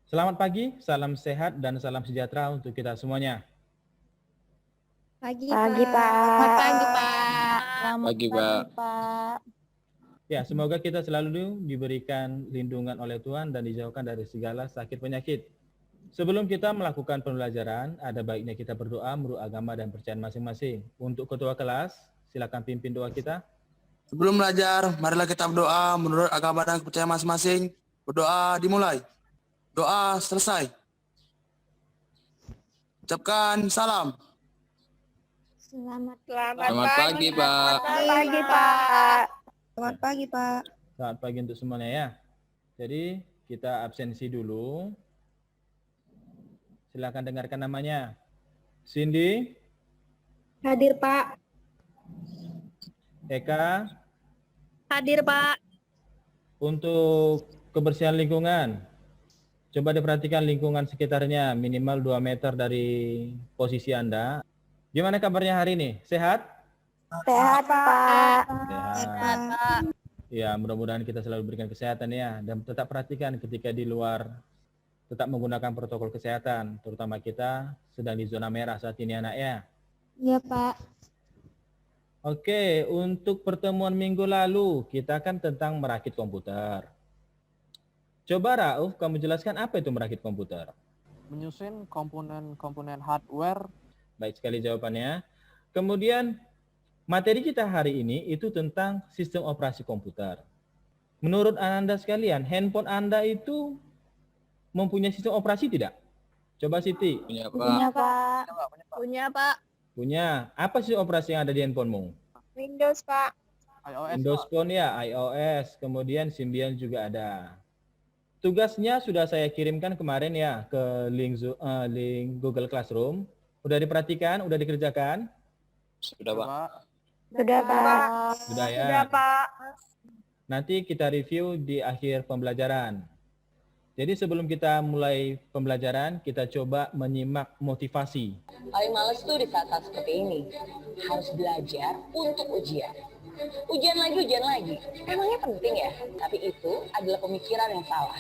Selamat pagi, salam sehat dan salam sejahtera untuk kita semuanya. Pagi, Pagi, Pak. Pak. Selamat pagi, Pak. Selamat Pagi, Pak. Pak. Ya, semoga kita selalu diberikan lindungan oleh Tuhan dan dijauhkan dari segala sakit penyakit. Sebelum kita melakukan pembelajaran, ada baiknya kita berdoa menurut agama dan percayaan masing-masing. Untuk ketua kelas, silakan pimpin doa kita. Sebelum belajar, marilah kita berdoa menurut agama dan kepercayaan masing-masing. Berdoa dimulai. Doa selesai. Ucapkan salam. Selamat Selamat pagi, Pak. Pagi, Pak. Selamat pagi, Pak. Selamat pagi untuk semuanya ya. Jadi kita absensi dulu. Silakan dengarkan namanya. Cindy, Hadir, Pak. Eka, Hadir, Pak. untuk kebersihan lingkungan. Coba diperhatikan lingkungan sekitarnya minimal 2 meter dari posisi Anda. Gimana kabarnya hari ini? Sehat? Sehat, Pak. Sehat. Ya, mudah-mudahan kita selalu berikan kesehatan ya. Dan tetap perhatikan ketika di luar, tetap menggunakan protokol kesehatan. Terutama kita sedang di zona merah saat ini anak ya. Iya, Pak. Oke, untuk pertemuan minggu lalu, kita kan tentang merakit komputer. Coba Rauf, kamu jelaskan apa itu merakit komputer? Menyusun komponen-komponen hardware. Baik sekali jawabannya. Kemudian materi kita hari ini itu tentang sistem operasi komputer. Menurut Anda sekalian, handphone Anda itu mempunyai sistem operasi tidak? Coba Siti. Punya, Pak. Punya, Pak. Punya, Pak. Punya. Apa sistem operasi yang ada di handphonemu? Windows, Pak. iOS, Windows Pak. Phone ya, iOS, kemudian Symbian juga ada. Tugasnya sudah saya kirimkan kemarin ya ke link Google Classroom. Udah diperhatikan, udah dikerjakan? Sudah, Pak. Sudah, Pak. Sudah ya. Pak. Nanti kita review di akhir pembelajaran. Jadi sebelum kita mulai pembelajaran, kita coba menyimak motivasi. Paling males tuh di saat-saat seperti ini. Harus belajar untuk ujian. Ujian lagi. Emangnya penting ya? Tapi itu adalah pemikiran yang salah.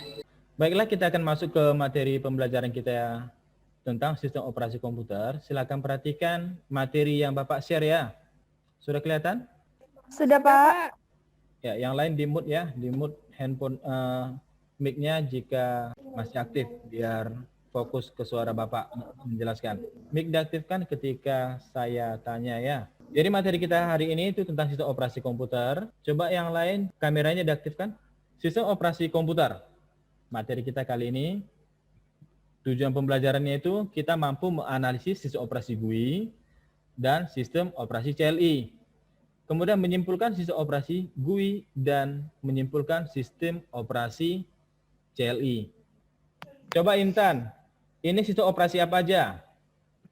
Baiklah, kita akan masuk ke materi pembelajaran kita tentang sistem operasi komputer. Silakan perhatikan materi yang Bapak share ya. Sudah kelihatan? Sudah, Pak. Ya, yang lain di-mute ya, di-mute handphone mic-nya jika masih aktif biar fokus ke suara Bapak menjelaskan. Mic diaktifkan ketika saya tanya ya. Jadi materi kita hari ini itu tentang sistem operasi komputer. Coba yang lain kameranya diaktifkan. Sistem operasi komputer. Materi kita kali ini tujuan pembelajarannya itu kita mampu menganalisis sistem operasi GUI dan sistem operasi CLI. Kemudian menyimpulkan sistem operasi GUI dan menyimpulkan sistem operasi CLI. Coba Intan, ini sistem operasi apa aja?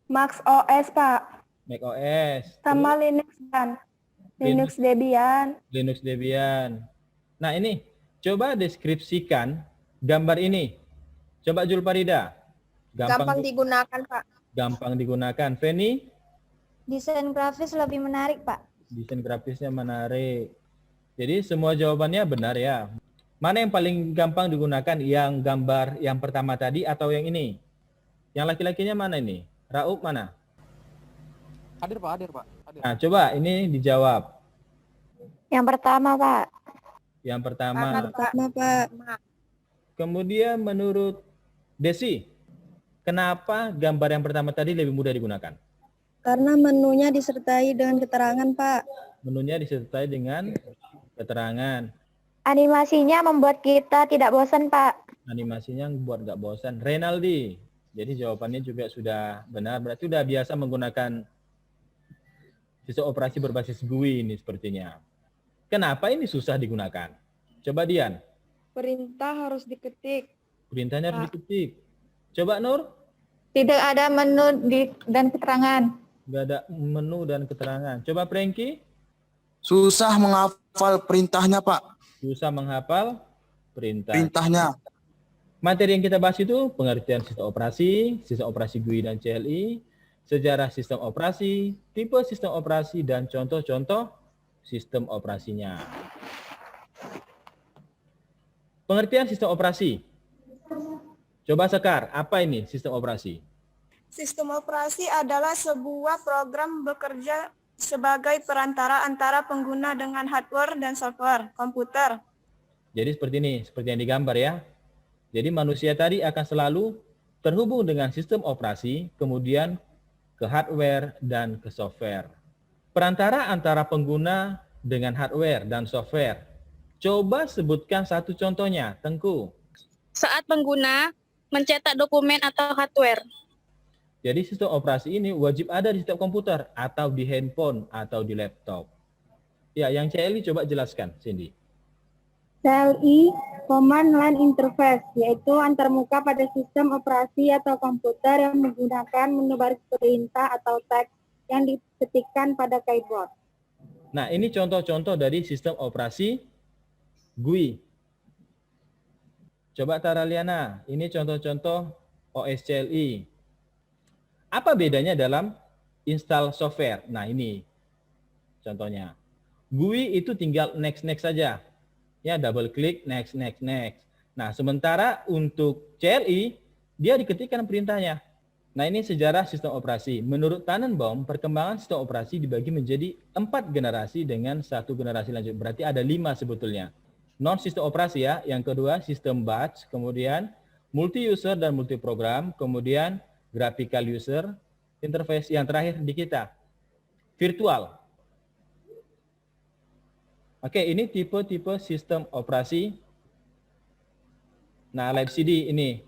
Max OS, Pak. Mac OS, Sama Linux kan. Linux Debian. Linux Debian. Nah ini, coba deskripsikan gambar ini. Coba Julparida. Gampang digunakan, Pak. Gampang digunakan. Feni? Desain grafis lebih menarik, Pak. Desain grafisnya menarik. Jadi semua jawabannya benar ya. Mana yang paling gampang digunakan? Yang gambar yang pertama tadi atau yang ini? Yang laki-lakinya mana ini? Rauf mana? Hadir, Pak. Hadir. Nah, coba ini dijawab. Yang pertama, Pak. Yang pertama. Pak. Kemudian menurut Desi, kenapa gambar yang pertama tadi lebih mudah digunakan? Karena menunya disertai dengan keterangan, Pak. Menunya disertai dengan keterangan. Animasinya membuat kita tidak bosan, Pak. Animasinya buat nggak bosan. Renaldi, jadi jawabannya juga sudah benar. Berarti sudah biasa menggunakan sistem operasi berbasis GUI ini sepertinya. Kenapa ini susah digunakan? Coba Dian. Perintah harus diketik. Perintahnya harus diketik. Coba Nur. Tidak ada menu dan keterangan. Nggak ada menu dan keterangan. Coba Prengki. Susah menghafal perintahnya, Pak. Susah menghafal Perintahnya. Materi yang kita bahas itu pengertian sistem operasi GUI dan CLI, sejarah sistem operasi, tipe sistem operasi, dan contoh-contoh sistem operasinya. Pengertian sistem operasi. Coba Sekar, apa ini sistem operasi? Sistem operasi adalah sebuah program bekerja sebagai perantara antara pengguna dengan hardware dan software komputer. Jadi seperti ini, seperti yang digambar ya. Jadi manusia tadi akan selalu terhubung dengan sistem operasi, kemudian ke hardware dan ke software. Perantara antara pengguna dengan hardware dan software. Coba sebutkan satu contohnya, Tengku. Saat pengguna mencetak dokumen atau hardware. Jadi sistem operasi ini wajib ada di setiap komputer atau di handphone atau di laptop. Ya, yang CLI coba jelaskan, Cindy. CLI, Command Line Interface, yaitu antarmuka pada sistem operasi atau komputer yang menggunakan menu baris perintah atau teks yang diketikkan pada keyboard. Nah, ini contoh-contoh dari sistem operasi GUI. Coba Taraliana, ini contoh-contoh OS CLI. Apa bedanya dalam install software? Nah, ini contohnya. GUI itu tinggal next saja. Ya, double klik, next. Nah, sementara untuk CLI, dia diketikkan perintahnya. Nah, ini sejarah sistem operasi. Menurut Tannenbaum, perkembangan sistem operasi dibagi menjadi 4 generasi dengan 1 generasi lanjut. Berarti ada 5 sebetulnya. Non-sistem operasi ya, yang kedua sistem batch, kemudian multi-user dan multi-program, kemudian graphical user interface, yang terakhir di kita, virtual. Oke, ini tipe-tipe sistem operasi. Nah, live CD ini.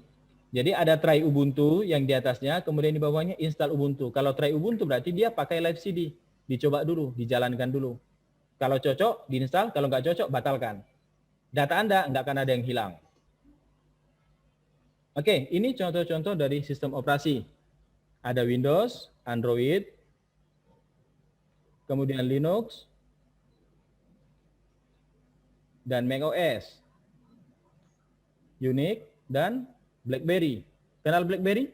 Jadi ada try Ubuntu yang di atasnya, kemudian di bawahnya install Ubuntu. Kalau try Ubuntu berarti dia pakai live CD. Dicoba dulu, dijalankan dulu. Kalau cocok, diinstal. Kalau nggak cocok, batalkan. Data Anda nggak akan ada yang hilang. Oke, ini contoh-contoh dari sistem operasi. Ada Windows, Android, kemudian Linux, dan macOS, Unix, dan BlackBerry. Kenal BlackBerry?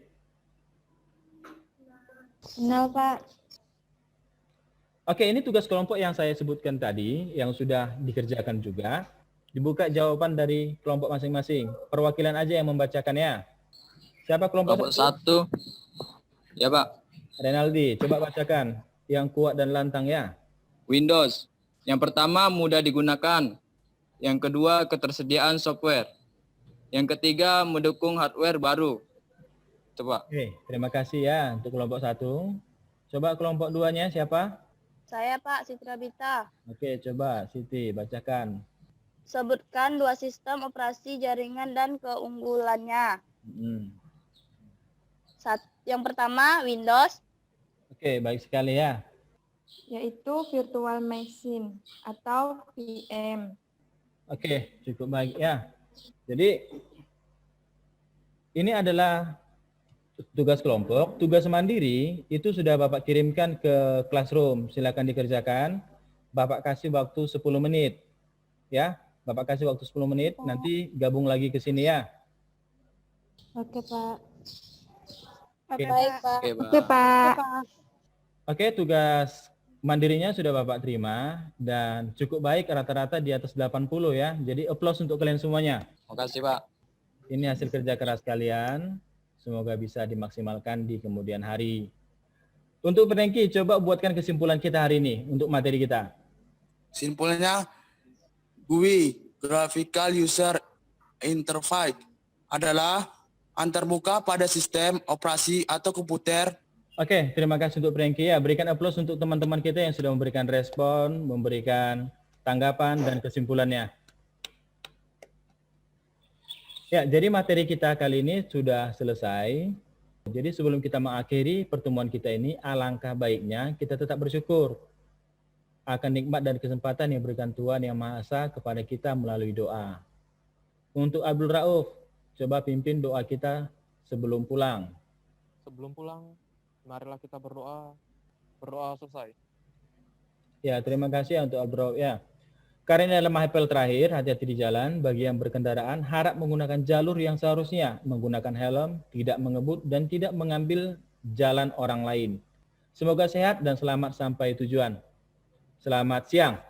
Kenal, Pak. Oke, ini tugas kelompok yang saya sebutkan tadi, yang sudah dikerjakan juga. Dibuka jawaban dari kelompok masing-masing. Perwakilan aja yang membacakannya. Siapa kelompok satu? Ya, Pak. Renaldi, coba bacakan. Yang kuat dan lantang ya. Windows. Yang pertama, mudah digunakan. Yang kedua, ketersediaan software. Yang ketiga, mendukung hardware baru. Coba. Oke, terima kasih ya untuk kelompok 1. Coba kelompok 2-nya siapa? Saya Pak, Citra Bita. Oke, coba Siti bacakan. Sebutkan 2 sistem operasi jaringan dan keunggulannya. Yang pertama, Windows. Oke, baik sekali ya. Yaitu Virtual Machine atau VM. Oke, cukup baik ya. Jadi, ini adalah tugas kelompok. Tugas mandiri itu sudah Bapak kirimkan ke classroom. Silakan dikerjakan. Bapak kasih waktu 10 menit. Ya, Bapak kasih waktu 10 menit. Nanti gabung lagi ke sini ya. Oke, Pak. Oke. Baik, Pak. Oke, Pak. Oke, tugas mandirinya sudah Bapak terima dan cukup baik, rata-rata di atas 80 ya. Jadi applause untuk kalian semuanya. Makasih, Pak. Ini hasil kerja keras kalian. Semoga bisa dimaksimalkan di kemudian hari. Untuk Penengki, coba buatkan kesimpulan kita hari ini untuk materi kita. Simpulnya, GUI, Graphical User Interface, adalah antarmuka pada sistem operasi atau komputer. Oke, terima kasih untuk Penengki ya. Berikan applause untuk teman-teman kita yang sudah memberikan respon, memberikan tanggapan dan kesimpulannya. Ya, jadi materi kita kali ini sudah selesai. Jadi sebelum kita mengakhiri pertemuan kita ini, alangkah baiknya kita tetap bersyukur akan nikmat dan kesempatan yang berikan Tuhan Yang Maha Esa kepada kita melalui doa. Untuk Abdul Rauf, coba pimpin doa kita sebelum pulang. Sebelum pulang, marilah kita berdoa. Berdoa selesai. Ya, terima kasih untuk Abdul Rauf ya. Karena dalam apel terakhir, hati-hati di jalan. Bagi yang berkendaraan, harap menggunakan jalur yang seharusnya. Menggunakan helm, tidak mengebut, dan tidak mengambil jalan orang lain. Semoga sehat dan selamat sampai tujuan. Selamat siang.